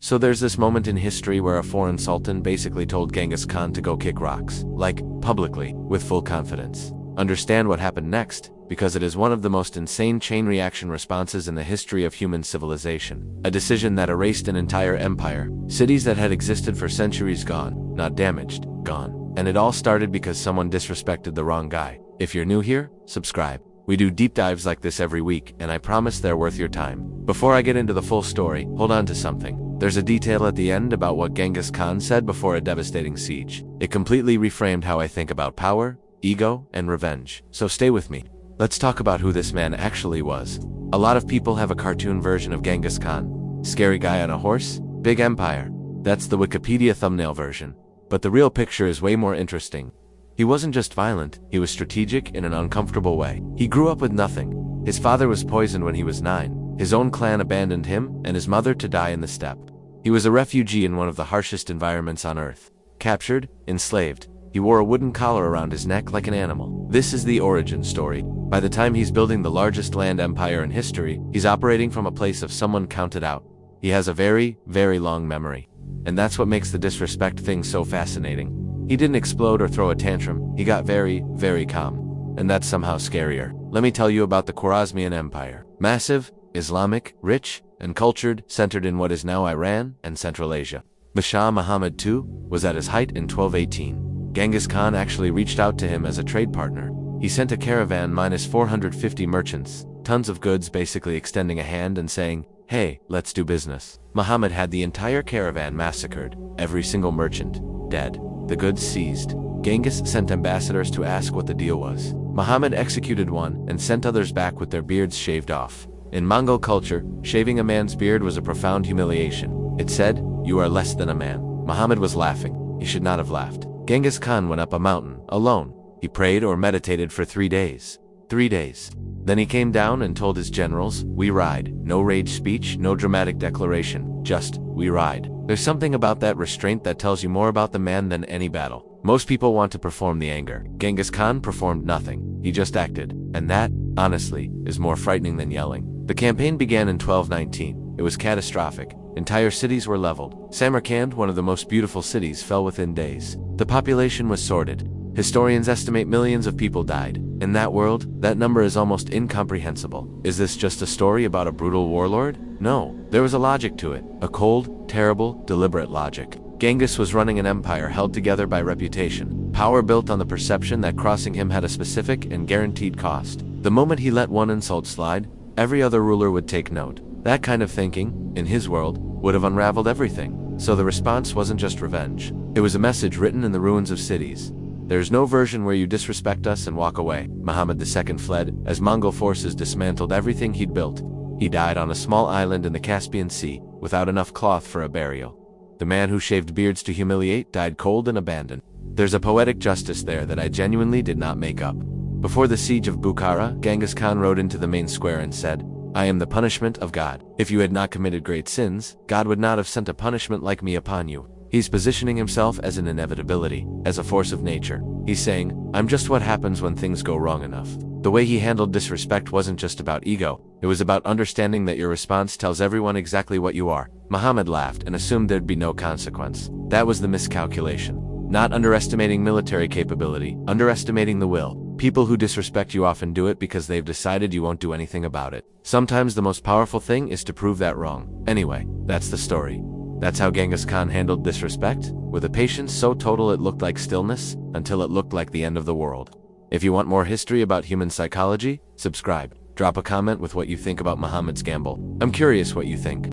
So there's this moment in history where a foreign sultan basically told Genghis Khan to go kick rocks, like, publicly, with full confidence. Understand what happened next, because it is one of the most insane chain reaction responses in the history of human civilization. A decision that erased an entire empire, cities that had existed for centuries gone, not damaged, gone. And it all started because someone disrespected the wrong guy. If you're new here, subscribe. We do deep dives like this every week, and I promise they're worth your time. Before I get into the full story, hold on to something. There's a detail at the end about what Genghis Khan said before a devastating siege. It completely reframed how I think about power, ego, and revenge. So stay with me. Let's talk about who this man actually was. A lot of people have a cartoon version of Genghis Khan. Scary guy on a horse, big empire. That's the Wikipedia thumbnail version. But the real picture is way more interesting. He wasn't just violent, he was strategic in an uncomfortable way. He grew up with nothing. His father was poisoned when he was 9. His own clan abandoned him and his mother to die in the steppe. He was a refugee in one of the harshest environments on Earth. Captured, enslaved. He wore a wooden collar around his neck like an animal. This is the origin story. By the time he's building the largest land empire in history, he's operating from a place of someone counted out. He has a very, very long memory. And that's what makes the disrespect thing so fascinating. He didn't explode or throw a tantrum, he got very, very calm. And that's somehow scarier. Let me tell you about the Khwarazmian Empire. Massive, Islamic, rich, and cultured, centered in what is now Iran and Central Asia. Shah Muhammad II was at his height in 1218. Genghis Khan actually reached out to him as a trade partner. He sent a caravan minus 450 merchants, tons of goods, basically extending a hand and saying, "Hey, let's do business." Muhammad had the entire caravan massacred, every single merchant dead, the goods seized. Genghis sent ambassadors to ask what the deal was. Muhammad executed one and sent others back with their beards shaved off. In Mongol culture, shaving a man's beard was a profound humiliation. It said, "You are less than a man." Muhammad was laughing. He should not have laughed. Genghis Khan went up a mountain, alone. He prayed or meditated for 3 days. 3 days. Then he came down and told his generals, "We ride." No rage speech, no dramatic declaration, just, "We ride." There's something about that restraint that tells you more about the man than any battle. Most people want to perform the anger. Genghis Khan performed nothing. He just acted. And that, honestly, is more frightening than yelling. The campaign began in 1219. It was catastrophic. Entire cities were leveled. Samarkand, one of the most beautiful cities, fell within days. The population was sorted. Historians estimate millions of people died. In that world, that number is almost incomprehensible. Is this just a story about a brutal warlord? No, there was a logic to it. A cold, terrible, deliberate logic. Genghis was running an empire held together by reputation. Power built on the perception that crossing him had a specific and guaranteed cost. The moment he let one insult slide, every other ruler would take note. That kind of thinking, in his world, would have unraveled everything. So the response wasn't just revenge. It was a message written in the ruins of cities. There's no version where you disrespect us and walk away. Muhammad II fled as Mongol forces dismantled everything he'd built. He died on a small island in the Caspian Sea, without enough cloth for a burial. The man who shaved beards to humiliate died cold and abandoned. There's a poetic justice there that I genuinely did not make up. Before the siege of Bukhara, Genghis Khan rode into the main square and said, "I am the punishment of God. If you had not committed great sins, God would not have sent a punishment like me upon you." He's positioning himself as an inevitability, as a force of nature. He's saying, "I'm just what happens when things go wrong enough." The way he handled disrespect wasn't just about ego. It was about understanding that your response tells everyone exactly what you are. Muhammad laughed and assumed there'd be no consequence. That was the miscalculation. Not underestimating military capability, underestimating the will. People who disrespect you often do it because they've decided you won't do anything about it. Sometimes the most powerful thing is to prove that wrong. Anyway, that's the story. That's how Genghis Khan handled disrespect, with a patience so total it looked like stillness, until it looked like the end of the world. If you want more history about human psychology, subscribe. Drop a comment with what you think about Muhammad's gamble. I'm curious what you think.